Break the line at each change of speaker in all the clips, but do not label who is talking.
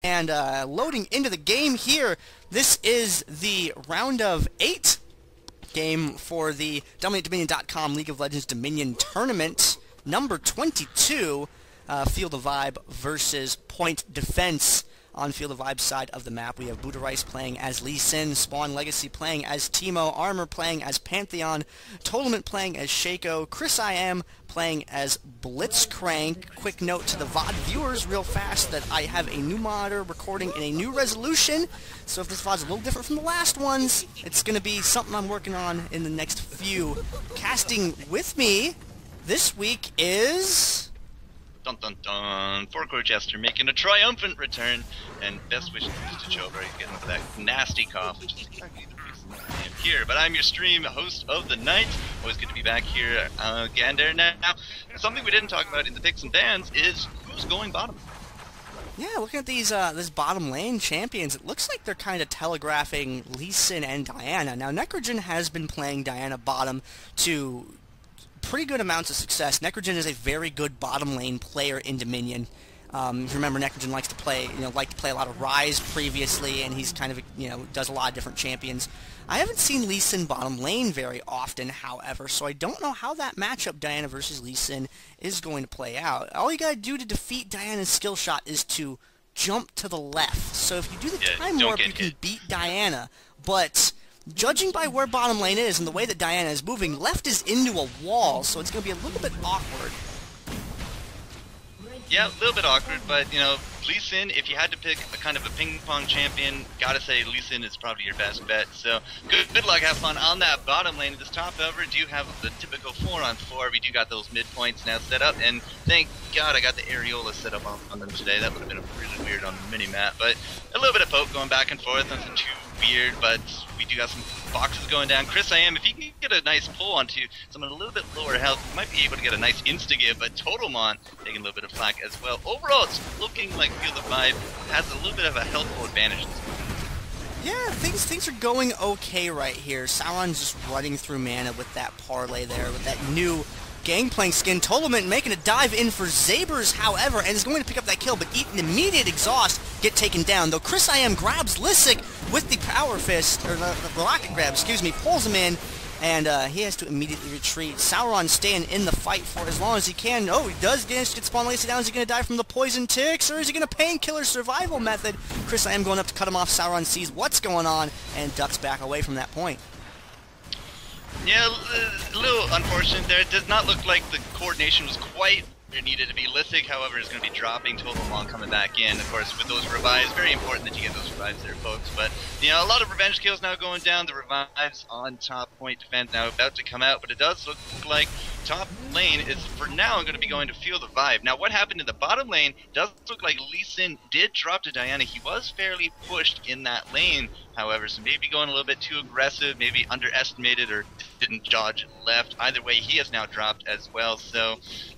And loading into the game here, this is the round of 8 game for the DominateDominion.com League of Legends Dominion Tournament, number 22, Field of Vibe versus Point Defense. On Field of Vibe's side of the map, we have Buddha Rice playing as Lee Sin, Spawn Legacy playing as Teemo, Armor playing as Pantheon, Totalment playing as Shaco, Chris I Am playing as Blitzcrank. Quick note to the VOD viewers real fast that I have a new monitor recording in a new resolution, so if this VOD's a little different from the last ones, it's going to be something I'm working on in the next few. Casting with me this week is...
Dun dun dun! Four-core Jester making a triumphant return, and best wishes to Chober getting over that nasty cough, which is exactly the reason I am here. But I'm your stream host of the night. Always good to be back here again. There now. Something we didn't talk about in the picks and bans is who's going bottom.
Yeah, looking at these this bottom lane champions, it looks like they're kind of telegraphing Lee Sin and Diana. Now, Necrogen has been playing Diana bottom to pretty good amounts of success. Necrogen is a very good bottom lane player in Dominion. You remember Necrogen likes to play, liked to play a lot of Ryze previously, and he's kind of, does a lot of different champions. I haven't seen Lee Sin bottom lane very often, however, so I don't know how that matchup, Diana versus Lee Sin, is going to play out. All you gotta do to defeat Diana's skill shot is to jump to the left. So if you do the time warp, you can beat Diana, but judging by where bottom lane is and the way that Diana is moving, left is into a wall, so it's going to be a little bit awkward.
Yeah, a little bit awkward, but, Lee Sin, if you had to pick a kind of a ping-pong champion, gotta say Lee Sin is probably your best bet. So, good luck, have fun on that bottom lane. This top, however, do have the typical 4-on-4. We do got those midpoints now set up, and thank God I got the areola set up on them today. That would have been really weird on the mini-map, but a little bit of poke going back and forth, nothing too weird, but we do got some boxes going down. Chris I Am, if he can get a nice pull onto someone a little bit lower health, he might be able to get a nice insta-give, but Totalmon taking a little bit of flack as well. Overall, it's looking like Field of Vibe has a little bit of a healthful advantage.
Yeah, things are going okay right here. Sauron's just running through mana with that parlay there, with that new Gangplank skin. Totalment making a dive in for Zabers, however, and is going to pick up that kill, but eat an immediate exhaust, get taken down. Though Chris I Am grabs Lisik with the power fist, or the rocket grab, excuse me, pulls him in, and he has to immediately retreat. Sauron staying in the fight for as long as he can. Oh, he does get Spawn Legacy down. Is he going to die from the poison ticks, or is he going to painkiller survival method? Chris I Am going up to cut him off. Sauron sees what's going on and ducks back away from that point.
Yeah, a little unfortunate there. It does not look like the coordination was quite where it needed to be. Lisik, however, is going to be dropping Totalmon coming back in. Of course, with those revives, very important that you get those revives there, folks. But, a lot of revenge kills now going down. The revives on top point defense now about to come out. But it does look like top lane is, for now, going to be going to Field of Vibe. Now, what happened in the bottom lane does look like Lee Sin did drop to Diana. He was fairly pushed in that lane, however, so maybe going a little bit too aggressive, maybe underestimated or didn't dodge left. Either way, he has now dropped as well. So,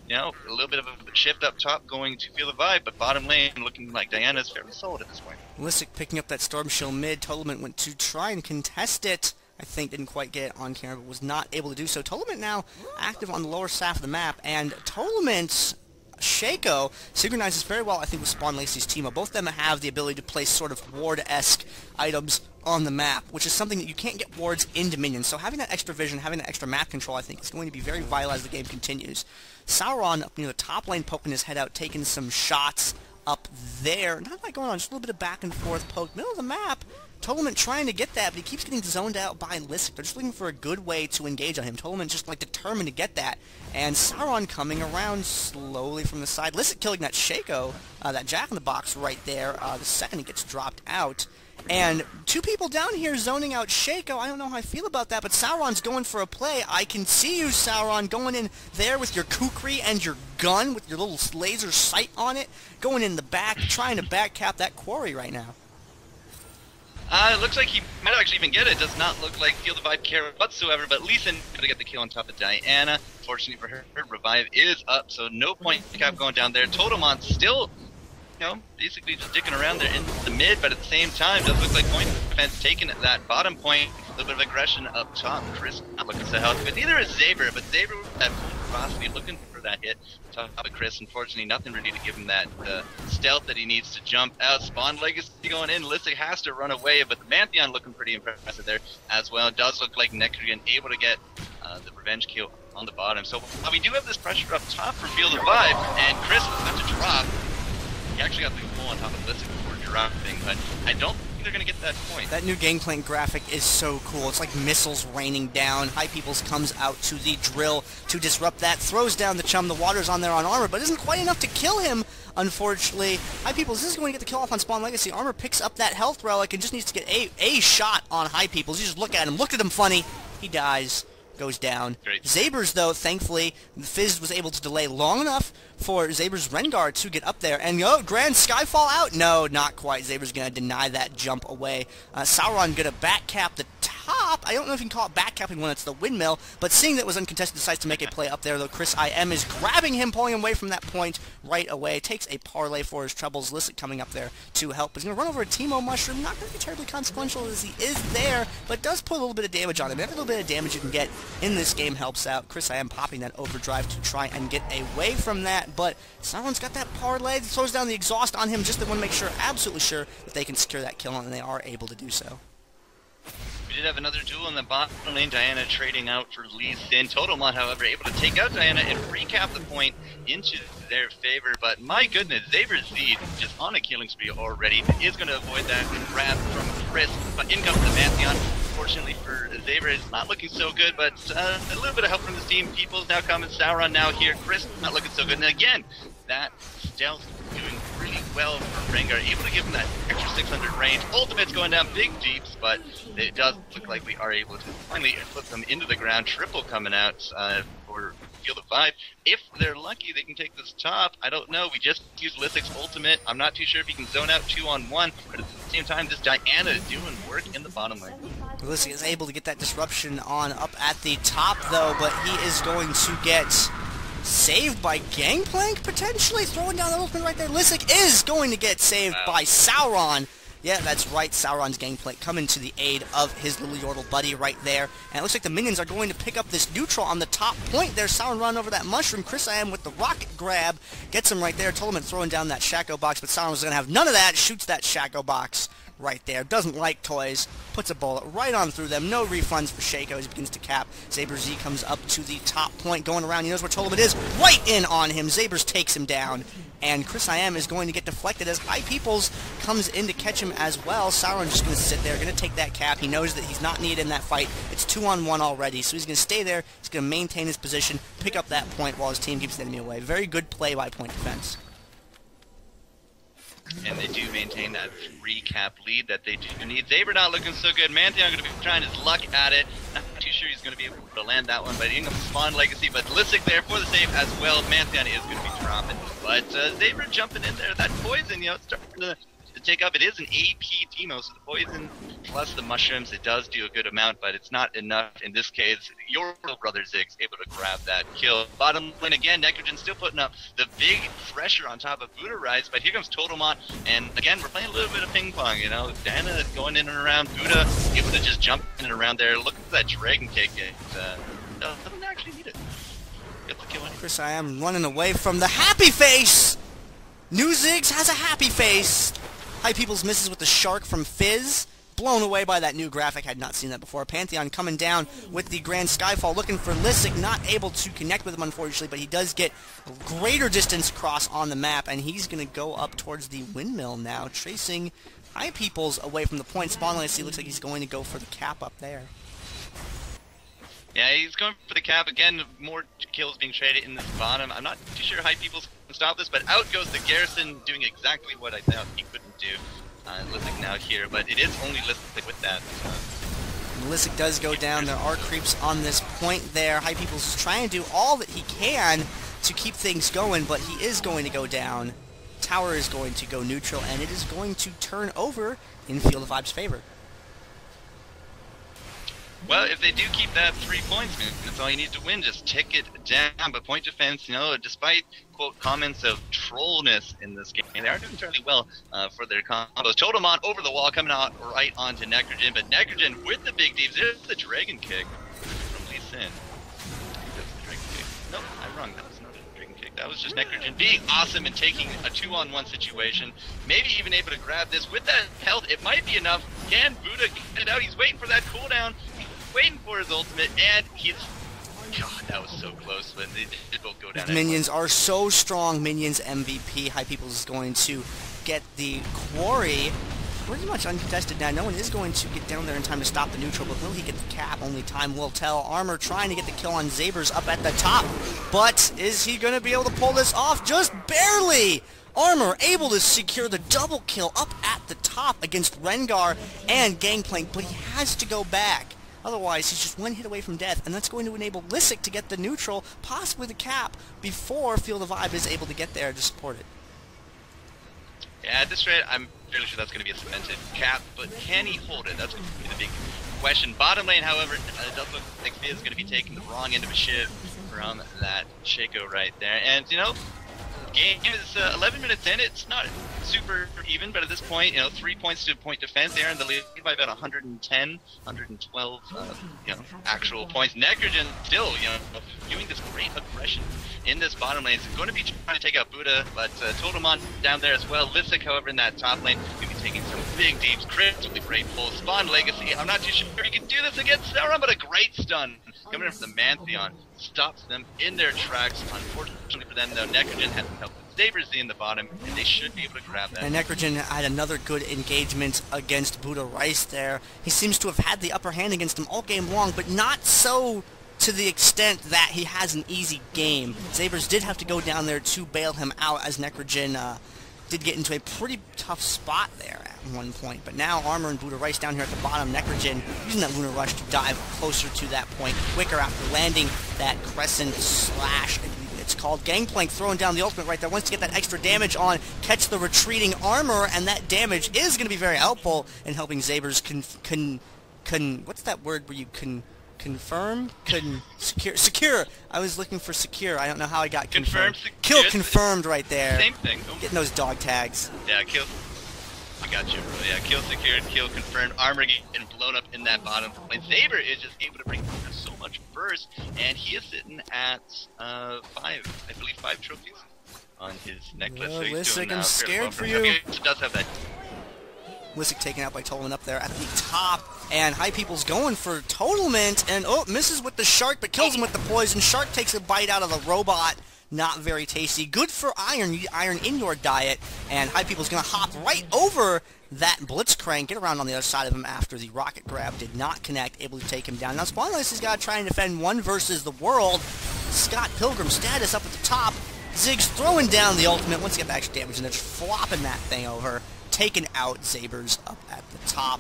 a little bit of a shift up top going to Field of Vibe, but bottom lane looking like Diana's fairly solid at this point.
Lisik picking up that Storm Shield mid. Totalment went to try and contest it. I think didn't quite get it on camera, but was not able to do so. Totalment now active on the lower half of the map, and Totalment's Shaco synchronizes very well, I think, with Spawn Legacy's Teemo. Both of them have the ability to place sort of ward-esque items on the map, which is something that you can't get wards in Dominion. So having that extra vision, having that extra map control, I think, is going to be very vital as the game continues. Sauron up near the top lane, poking his head out, taking some shots up there. Not like going on, just a little bit of back and forth poke. Middle of the map, Totalment trying to get that, but he keeps getting zoned out by Lisik. They're just looking for a good way to engage on him. Totalment just determined to get that, and Sauron coming around slowly from the side. Lisik killing that Shaco, that Jack-in-the-Box right there, the second he gets dropped out. And two people down here zoning out Shaco. I don't know how I feel about that, but Sauron's going for a play. I can see you, Sauron, going in there with your kukri and your gun with your little laser sight on it, going in the back, trying to backcap that quarry right now.
It looks like he might actually even get it. Does not look like Field of Vibe care whatsoever, but Lee Sin going to get the kill on top of Diana. Fortunately for her, her revive is up, so no point cap going down there. Totalmon still, basically just dicking around there in the mid, but at the same time, does look like point defense taking that bottom point. A little bit of aggression up top. Chris not looking so healthy, but neither is Zaber. But Zaber with that ferocity, looking for that hit. Top of Chris, unfortunately, nothing really to give him that stealth that he needs to jump out. Spawn Legacy going in. Listic has to run away, but the Pantheon looking pretty impressive there as well. It does look like Necrogen able to get the revenge kill on the bottom. So we do have this pressure up top for Field of Vibe, and Chris will have to drop. He actually got the pull on top of Listic before dropping, but I don't think they're going to get that point.
That new Gangplank graphic is so cool. It's like missiles raining down. High Peoples comes out to the drill to disrupt that, throws down the chum. The water's on there on armor, but isn't quite enough to kill him, unfortunately. High Peoples is going to get the kill off on Spawn Legacy. Armor picks up that health relic and just needs to get a shot on High Peoples. You just look at him funny. He dies. Goes down.
Great.
Zabers, though, thankfully, Fizz was able to delay long enough for Zabers' Rengar to get up there. And, Grand Skyfall out? No, not quite. Zabers going to deny that jump away. Sauron going to backcap the top. I don't know if you can call it backcapping when it's the windmill, but seeing that it was uncontested, decides to make a play up there, though Chris IM is grabbing him, pulling him away from that point right away. Takes a parlay for his troubles. Lisset coming up there to help. He's going to run over a Teemo Mushroom. Not going to be terribly consequential as he is there, but does put a little bit of damage on him. Every little bit of damage you can get in this game helps out. Chris IM popping that overdrive to try and get away from that, but Sauron's got that parlay. Throws down the exhaust on him just to want to make sure, absolutely sure, that they can secure that kill, and they are able to do so.
We did have another duel in the bottom lane. Diana trading out for Lee Sin. Totalmon, however, able to take out Diana and recap the point into their favor. But my goodness, Zabers Z just on a killing spree already. Is going to avoid that grab from Chris. But in comes the Pantheon. Fortunately for Zabers, it's not looking so good, but a little bit of help from this team. People's now coming. Sauron now here. Chris not looking so good. And again, that stealth doing really well for Rengar, able to give him that extra 600 range. Ultimate's going down big deeps, but it does look like we are able to finally put them into the ground. Triple coming out for Field of Vibe. If they're lucky, they can take this top. I don't know. We just used Lithic's ultimate. I'm not too sure if he can zone out 2-on-1, but at the same time, this Diana is doing work in the bottom lane.
Listic is able to get that disruption on up at the top, though, but he is going to get saved by Gangplank, potentially? Throwing down the ultimate right there. Listic is going to get saved by Sauron. Yeah, that's right. Sauron's Gangplank coming to the aid of his little Yordle buddy right there. And it looks like the minions are going to pick up this neutral on the top point there. Sauron running over that mushroom. Chris IM with the rocket grab. Gets him right there. Totalman throwing down that Shaco box, but Sauron was going to have none of that. Shoots that Shaco box right there. Doesn't like toys. Puts a bullet right on through them. No refunds for Shaco as he begins to cap. Zabers Z comes up to the top point. Going around. He knows where Totalman is. Right in on him. Zabers takes him down. And Chris IM is going to get deflected as High Peoples comes in to catch him as well. Sauron's just going to sit there, going to take that cap. He knows that he's not needed in that fight. It's 2-on-1 already, so he's going to stay there. He's going to maintain his position, pick up that point while his team keeps the enemy away. Very good play by point defense.
And they do maintain that recap lead that they do need. Zaber not looking so good. Mantheon going to be trying his luck at it. Not too sure he's going to be able to land that one, but in comes Spawn Legacy. But Listic there for the save as well. Mantheon is going to be dropping. But Zaber jumping in there. That poison, it's starting to take up. It is an AP Teemo, so the poison plus the mushrooms, it does do a good amount, but it's not enough. In this case, your little brother Ziggs able to grab that kill. Bottom lane again, Necrogen still putting up the big pressure on top of Buddha Rise, but here comes Totalmon, and again, we're playing a little bit of ping pong, Diana going in and around, Buddha able to just jump in and around there. Look at that Dragon Kick. Doesn't actually need it. Get the kill anyway.
Chris IM running away from the happy face! New Ziggs has a happy face! High Peoples misses with the shark from Fizz. Blown away by that new graphic. Had not seen that before. Pantheon coming down with the Grand Skyfall. Looking for Listic. Not able to connect with him, unfortunately, but he does get greater distance across on the map, and he's going to go up towards the windmill now, tracing High Peoples away from the point. Spawn Legacy looks like he's going to go for the cap up there.
Yeah, he's going for the cap. Again, more kills being traded in this bottom. I'm not too sure High Peoples can stop this, but out goes the Garrison, doing exactly what I thought he couldn't do. Listic now here, but it is only Listic with that.
Listic does go down. There are creeps on this point there. High Peoples is trying to do all that he can to keep things going, but he is going to go down. Tower is going to go neutral, and it is going to turn over in Field of Vibe's favor.
Well, if they do keep that 3 points, man, that's all you need to win. Just tick it down. But point defense, despite, quote, comments of trollness in this game, they are doing fairly well for their combos. Totemon over the wall, coming out right onto Necrogen. But Necrogen with the big deeps. There's the Dragon Kick from Lee Sin. Nope, I that was just Necrogen being awesome and taking a 2-on-1 situation. Maybe even able to grab this. With that health, it might be enough. Can Buddha get it out? He's waiting for that cooldown. He's waiting for his ultimate, and he's... God, that was so close when they did both go down.
His minions are so strong. Minions MVP. High Peoples is going to get the quarry pretty much uncontested now. No one is going to get down there in time to stop the neutral, but will he get the cap? Only time will tell. Armor trying to get the kill on Zabers up at the top, but is he going to be able to pull this off? Just barely! Armor able to secure the double kill up at the top against Rengar and Gangplank, but he has to go back. Otherwise, he's just one hit away from death, and that's going to enable Lisek to get the neutral, possibly the cap, before Feel the Vibe is able to get there to support it.
Yeah, at this rate, I'm fairly sure that's going to be a cemented cap, but can he hold it? That's going to be the big question. Bottom lane, however, it does look like Fizz is going to be taking the wrong end of a shiv from that Shaco right there. And, you know, game is 11 minutes in. It's not super even, but at this point, you know, 3 points to point defense. They're in the lead by about 110, 112, you know, actual points. Necrogen still, you know, doing this great aggression in this bottom lane. It's going to be trying to take out Buddha, but Totemon down there as well. Lisek, however, in that top lane, going to be taking some big deeps. Crits with a great pull. Spawn Legacy. I'm not too sure he can do this against Sauron, but a great stun coming in from the Mantheon. Stops them in their tracks. Unfortunately for them, though, Necrogen had some help with Saber's in the bottom, and they should be able to grab that.
And Necrogen had another good engagement against Buddha Rice there. He seems to have had the upper hand against him all game long, but not so to the extent that he has an easy game. Sabers did have to go down there to bail him out, as Necrogen did get into a pretty tough spot there at one point. But now Armor and Buddha Rice down here at the bottom. Necrogen using that Lunar Rush to dive closer to that point quicker after landing that Crescent Slash. It's called Gangplank throwing down the ultimate right there. Wants to get that extra damage on, catch the retreating Armor, and that damage is going to be very helpful in helping Zabers what's that word where you secure. I was looking for secure. I don't know how I got confirmed. Kill confirmed right there.
Same thing.
Getting those dog tags.
Yeah, kill. I got you, bro. Yeah, kill secured, kill confirmed. Armor getting blown up in that bottom lane. Saber is just able to bring so much burst, and he is sitting at 5 trophies on his necklace. So he's doing
I'm scared
well
for you.
Okay, so does have that.
Lisek taken out by Totalman up there at the top, and High People's going for Totalment, and misses with the Shark, but kills him with the poison. Shark takes a bite out of the robot. Not very tasty. Good for Iron. You need Iron in your diet, and High People's going to hop right over that Blitzcrank, get around on the other side of him after the rocket grab did not connect, able to take him down. Now Spawnless has got to try and defend one versus the world. Scott Pilgrim status up at the top. Ziggs throwing down the ultimate. Once he got the extra damage, and they're just flopping that thing over. Taking out Zabers up at the top.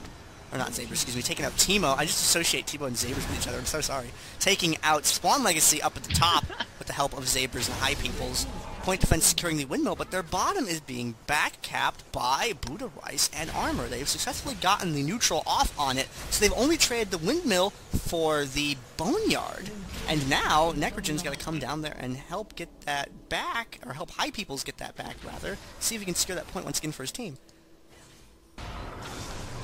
Or not Zabers, excuse me. Taking out Teemo. I just associate Teemo and Zabers with each other. I'm so sorry. Taking out Spawn Legacy up at the top with the help of Zabers and High Peoples. Point defense securing the windmill, but their bottom is being back-capped by Buddha Rice and Armor. They've successfully gotten the neutral off on it, so they've only traded the windmill for the Boneyard. And now, Necrogen's got to come down there and help get that back, or help High Peoples get that back, rather. See if he can secure that point once again for his team.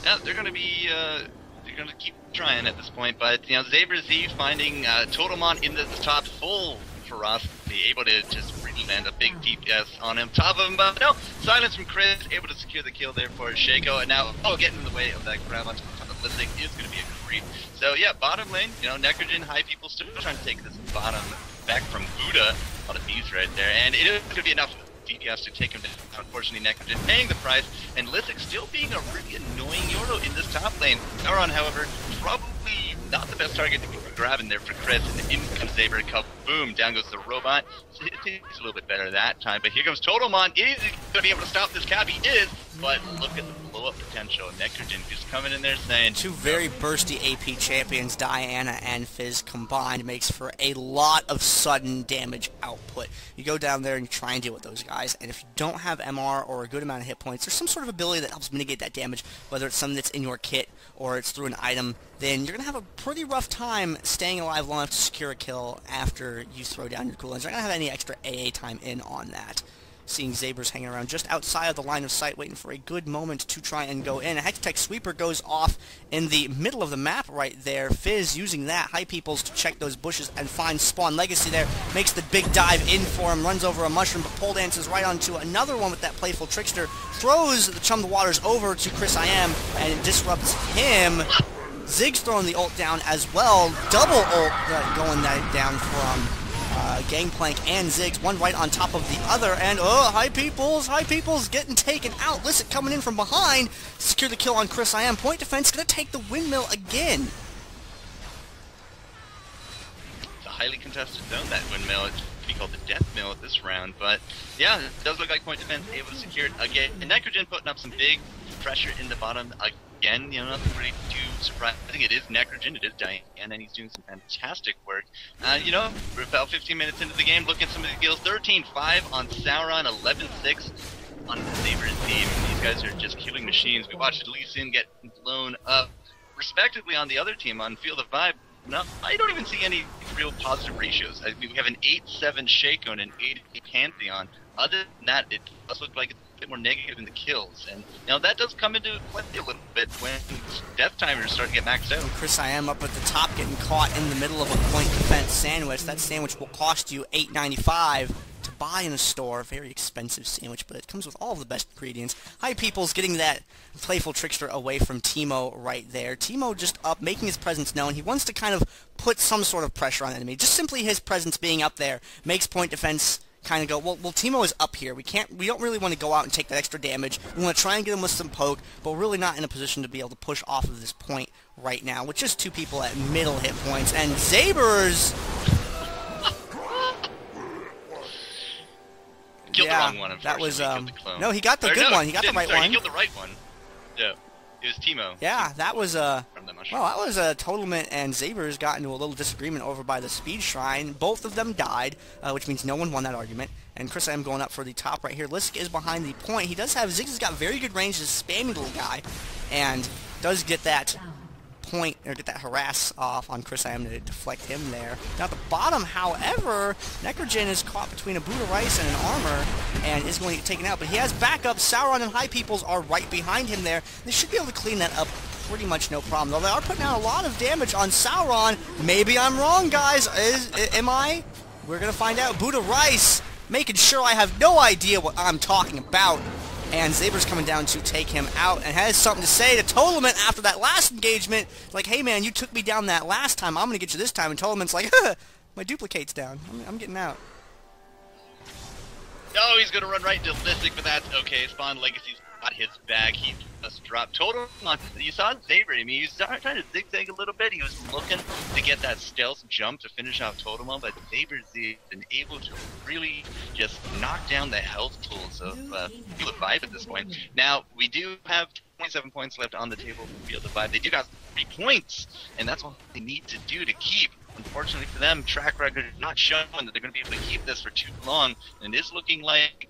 Yeah, they're going to be, they're going to keep trying at this point, but, you know, Zaber Z finding Totemon in the top full ferocity, able to just really land a big DPS on him. Top of him, but no, silence from Chris, able to secure the kill there for Shaco, and now, getting in the way of that grab on top of Lisek is going to be a creep. So, yeah, bottom lane, you know, Necrogen, High People still trying to take this bottom back from Buddha. A lot of bees right there, and it is going to be enough DPS to take him down. Unfortunately, Necrogen paying the price, and Lisek still being a really annoying Yoro in this top lane. Sauron, however, probably not the best target to be grabbing there for Chris, and in comes Saber, boom, down goes the robot. So it takes a little bit better that time, but here comes Totemon. Is he going to be able to stop this cap? He is, but look at the blow-up potential. Necrogen just coming in there saying...
Two very bursty AP champions, Diana and Fizz combined, makes for a lot of sudden damage output. You go down there and you try and deal with those guys, and if you don't have MR or a good amount of hit points, there's some sort of ability that helps mitigate that damage, whether it's something that's in your kit or it's through an item, then you're going to have a pretty rough time staying alive long enough to secure a kill after you throw down your cooldowns. You're not going to have any extra AA time in on that. seeing Zabers hanging around just outside of the line of sight, waiting for a good moment to try and go in. A Hextech Sweeper goes off in the middle of the map right there. Fizz using that, High Peoples to check those bushes and find Spawn Legacy there. Makes the big dive in for him, runs over a mushroom, but pole dances right onto another one with that Playful Trickster. Throws the Chum the Waters over to Chris I Am, and it disrupts him. Zig's throwing the ult down as well. Double ult going that down from Gangplank and Ziggs, one right on top of the other, and High Peoples getting taken out. Lisset coming in from behind, secure the kill on Chris I Am. Point defense gonna take the windmill again.
It's a highly contested zone, that windmill. It's be called the death mill at this round, but yeah, it does look like point defense able to secure it again. And Necrogen putting up some big pressure in the bottom again. You know, nothing really too surprising. It is Necrogen, it is Diane, and he's doing some fantastic work. You know, we're about 15 minutes into the game. Look at some of the kills. 13-5 on Sauron, 11-6 on the Saber's team. These guys are just killing machines. We watched Lee Sin get blown up, respectively, on the other team on Field of Vibe. No, I don't even see any real positive ratios. I mean, we have an 8-7 Shaco and an 8-8 Pantheon. Other than that, it does look like it's a bit more negative in the kills. And, you know, that does come into play a little bit when death timers start to get maxed out.
Chris I Am up at the top getting caught in the middle of a point defense sandwich. That sandwich will cost you $8.95 to buy in a store. Very expensive sandwich, but it comes with all of the best ingredients. High People's getting that Playful Trickster away from Teemo right there. Teemo just up, making his presence known. He wants to kind of put some sort of pressure on the enemy. Just simply his presence being up there makes point defense kind of go, well, Teemo is up here. We don't really want to go out and take that extra damage. We want to try and get him with some poke, but we're really not in a position to be able to push off of this point right now with just two people at middle hit points. And Zabers
killed the wrong one,
that was,
killed the clone.
no, he got the good one. He got the right one.
He killed the right one. Yeah, it was Teemo.
Yeah, that was
from the mushroom.
well, that was Totalment and Zabers got into a little disagreement over by the Speed Shrine. Both of them died, which means no one won that argument. And Chris I Am going up for the top right here. Lisk is behind the point. He does have, Ziggs has got very good range, this spammy little guy, and does get that point, or get that harass off on Chris I Am to deflect him there. Now at the bottom, however, Necrogen is caught between a Buddha Rice and an armor, and is going to get taken out, but he has backup. Sauron and High Peoples are right behind him there. They should be able to clean that up pretty much no problem, though they are putting out a lot of damage on Sauron. Maybe I'm wrong, guys. Am I? We're gonna find out. Buddha Rice making sure I have no idea what I'm talking about. And Zaber's coming down to take him out and has something to say to Totalment after that last engagement. Like, hey man, you took me down that last time, I'm going to get you this time. And Totalment's like, my duplicate's down. I'm getting out.
Oh, he's going to run right into Listic, but that's okay. Spawn Legacy's got his back. He just dropped Totalment. You saw Zaber. I mean, he was trying to zigzag a little bit. He was looking to get that stealth jump to finish off Totalment, but Zaber's been able to really just knock down the health tools of Field of Vibe at this point. Now, we do have 27 points left on the table for Field of Vibe. They do got 3 points, and that's what they need to do to keep. Unfortunately for them, track record is not showing that they're going to be able to keep this for too long, and it is looking like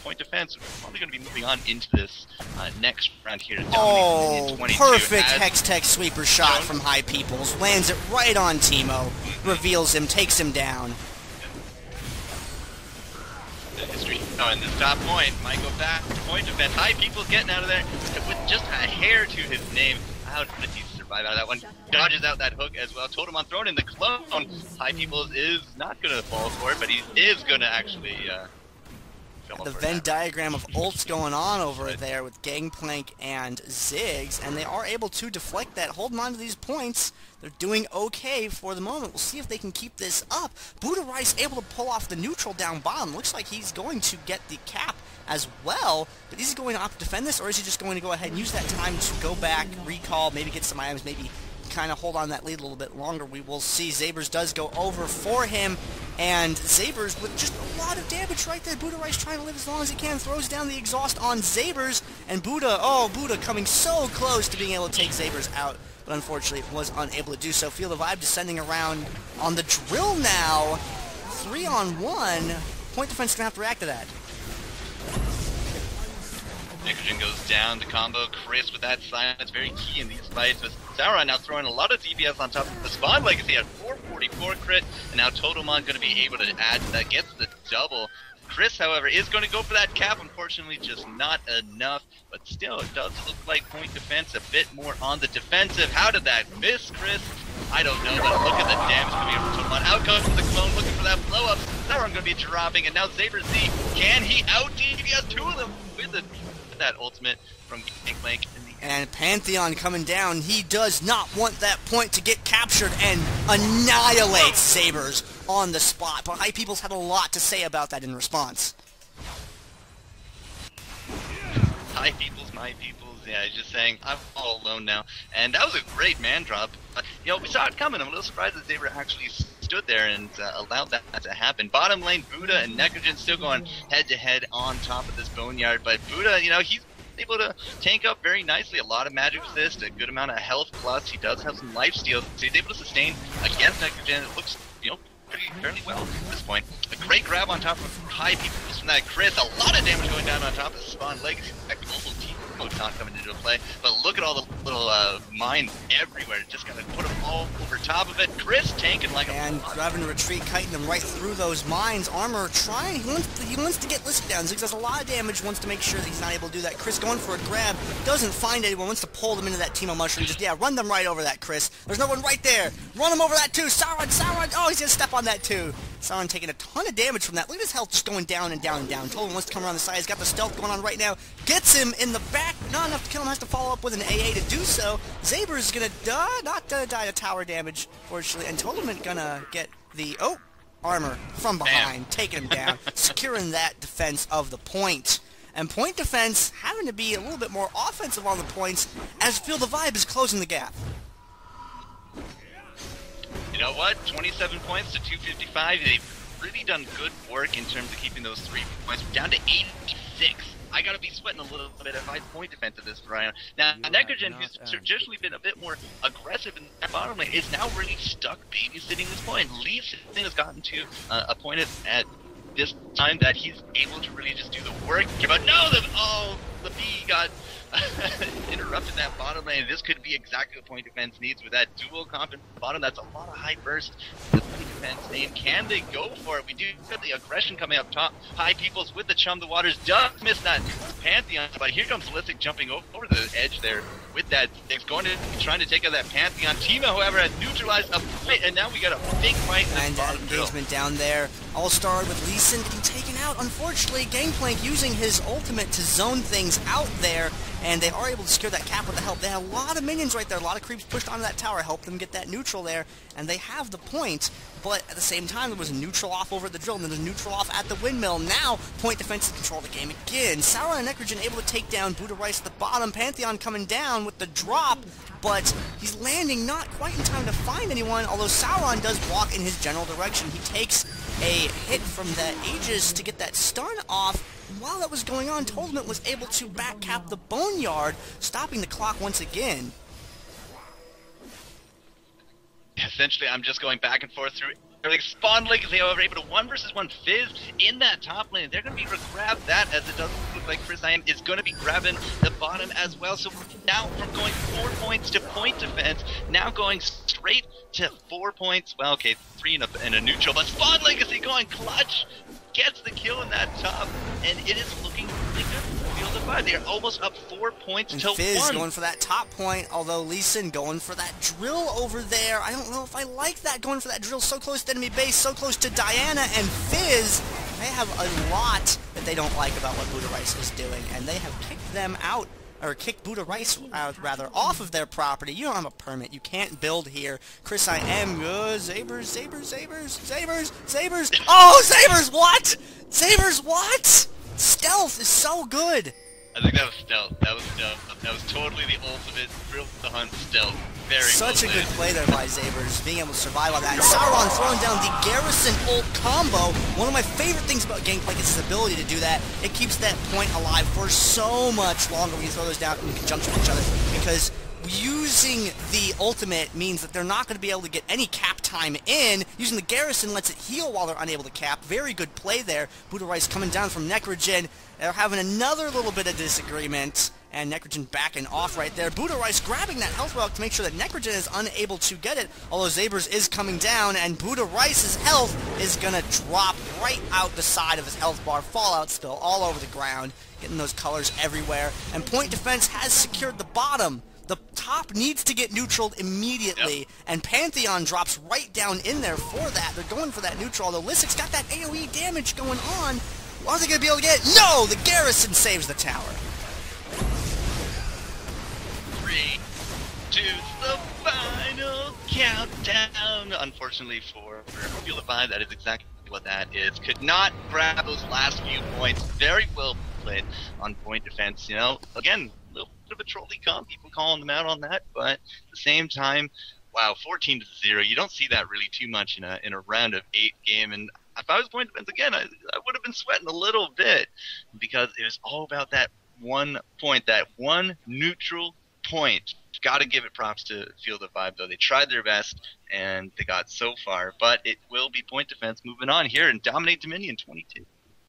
point defense. We're probably going to be moving on into this next round here.
Oh, perfect Hextech Sweeper shot from High Peoples. Lands it right on Teemo. Reveals him, takes him down.
The history. Oh, and this top point might go back to point defense. High Peoples getting out of there with just a hair to his name. How did he survive out of that one? Dodges out that hook as well. Totem thrown in the clone. High Peoples is not going to fall for it, but he is going to actually
the Venn diagram of ults going on over there with Gangplank and Ziggs, and they are able to deflect that, holding on to these points. They're doing okay for the moment. We'll see if they can keep this up. Buddha Rice able to pull off the neutral down bottom. Looks like he's going to get the cap as well, but is he going to opt to defend this, or is he just going to go ahead and use that time to go back, recall, maybe get some items, maybe kind of hold on that lead a little bit longer? We will see. Zabers does go over for him, and Zabers with just a lot of damage right there. Buddha Rice trying to live as long as he can, throws down the exhaust on Zabers, and Buddha coming so close to being able to take Zabers out, but unfortunately was unable to do so. Field of Vibe descending around on the drill now. 3-on-1. Point defense gonna have to react to that.
Nitrogen goes down, the combo. Chris with that silence, very key in these fights. With Sauron now throwing a lot of DPS on top of the Spawn Legacy at 444 crit, and now Totalmon going to be able to add to that, gets the double. Chris, however, is going to go for that cap. Unfortunately, just not enough. But still, it does look like point defense a bit more on the defensive. How did that miss, Chris? I don't know, but look at the damage coming in from Toman. Out comes the clone looking for that blow-up. Sauron going to be dropping, and now Saber Z, can he out-DP? He has two of them with that ultimate from Gangplank.
And Pantheon coming down. He does not want that point to get captured and annihilates Sabers on the spot. But High Peoples had a lot to say about that in response.
High Peoples, my Peoples. Yeah, he's just saying, I'm all alone now. And that was a great man drop. You know, we saw it coming. I'm a little surprised that Saber actually stood there and allowed that to happen. Bottom lane, Buddha and Necrogen still going head-to-head on top of this Boneyard. But Buddha, you know, he's able to tank up very nicely. A lot of magic resist, a good amount of health plus. He does have some life steal, so he's able to sustain against Necrogen. It looks, you know, fairly well at this point. A great grab on top of High Peoples from that Chris. A lot of damage going down on top of Spawn Legacy. That global team mode's not coming into play. But look at all the little mines everywhere. Just gotta put them all over top of it. Chris tanking like a...
And grabbing retreat, kiting them right through those mines. Armor trying, he wants to get Listic down. Ziggs does a lot of damage, wants to make sure that he's not able to do that. Chris going for a grab, doesn't find anyone, wants to pull them into that team of mushroom. Just, yeah, run them right over that, Chris. There's no one right there. Run them over that too. Sauron, oh, he's gonna step on that too. Sauron taking a ton of damage from that. Look at his health just going down and down and down. Tolan wants to come around the side. He's got the stealth going on right now. Gets him in the back. Not enough to kill him. Has to follow up with an AA to do so. Zaber's gonna die to tower damage, fortunately. And Tolan gonna get the, armor from behind. Taking him down. Securing that defense of the point. And point defense having to be a little bit more offensive on the points as Feel the Vibe is closing the gap.
You know what? 27 points to 255. They've really done good work in terms of keeping those 3 points down to 86. I gotta be sweating a little bit at my point defense of this round. Now, Necrogen, who's traditionally been a bit more aggressive in that bottom lane, is now really stuck babysitting this point. Lee Sin has gotten to a point at this time that he's able to really just do the work. But no, the B got interrupted that bottom lane. This could be exactly what point defense needs with that dual comp in the bottom. That's a lot of high burst. The point defense name. Can they go for it? We do get the aggression coming up top. High Peoples with the Chum the Waters does miss that Pantheon, but here comes Listic jumping over the edge there with that. It's going to trying to take out that Pantheon. Team, however, has neutralized a fight, and now we got a big fight in
and
the bottom
engagement down there. All-Star with Lee Sin getting taken out. Unfortunately, Gangplank using his ultimate to zone things out there, and they are able to secure that cap with the help. They had a lot of minions right there, a lot of creeps pushed onto that tower, helped them get that neutral there, and they have the point. But at the same time, there was a neutral off over at the drill, and then there's a neutral off at the windmill. Now, point defense control the game again. Sauron and Necrogen able to take down Buddha Rice at the bottom. Pantheon coming down with the drop, but he's landing not quite in time to find anyone, although Sauron does walk in his general direction. He takes a hit from the Aegis to get that stun off. While that was going on, Tolan was able to back cap the Boneyard, stopping the clock once again.
Essentially, I'm just going back and forth through everything. Spawn Legacy, however, able to 1v1 Fizz in that top lane. They're going to be able to grab that, as it doesn't look like Chris I am is going to be grabbing the bottom as well. So now from going 4 points to point defense, now going straight to 4 points. Well, okay, 3 in a neutral, but Spawn Legacy going clutch. Gets the kill in that top, and it is looking really good for the Field of Vibe. They're almost up 4 points
and
to
Fizz
1.
Going for that top point, although Lee Sin going for that drill over there. I don't know if I like that, going for that drill so close to enemy base, so close to Diana and Fizz. They have a lot that they don't like about what Buddha Rice is doing, and they have kicked them out, or kicked Buddha Rice out, rather, off of their property. You don't have a permit. You can't build here. Chris, I am good. Zabers. Oh, Zabers, what? Zabers, what? Stealth is so good.
I think that was stealth. That was totally the ultimate thrill to hunt stealth. Very
Such a good play there by Zabers, being able to survive on that. And Sauron throwing down the Garrison ult combo. One of my favorite things about Gangplank is his ability to do that. It keeps that point alive for so much longer when you throw those down in conjunction with each other, because using the ultimate means that they're not going to be able to get any cap time in. Using the Garrison lets it heal while they're unable to cap. Very good play there. Buddha Rice coming down from Necrogen. They're having another little bit of disagreement, and Necrogen backing off right there. Buddha Rice grabbing that health rock to make sure that Necrogen is unable to get it, although Zabers is coming down, and Buddha Rice's health is going to drop right out the side of his health bar, fallout spill all over the ground, getting those colors everywhere, and Point Defense has secured the bottom. The top needs to get neutraled immediately, and Pantheon drops right down in there for that. They're going for that neutral, although Lysic's got that AoE damage going on. Are they going to be able to get it? No! The Garrison saves the tower.
3, 2, the final countdown. Unfortunately for Feel the Vibe, that is exactly what that is. Could not grab those last few points. Very well played on Point Defense. You know, again, a little bit of a trolley comp, people calling them out on that, but at the same time, wow, 14-0. You don't see that really too much in a round of 8 game, and if I was Point Defense again, I would have been sweating a little bit, because it was all about that 1 point, that 1 neutral point. Got to give it props to Feel the Vibe, though. They tried their best, and they got so far, but it will be Point Defense moving on here in Dominate Dominion 22.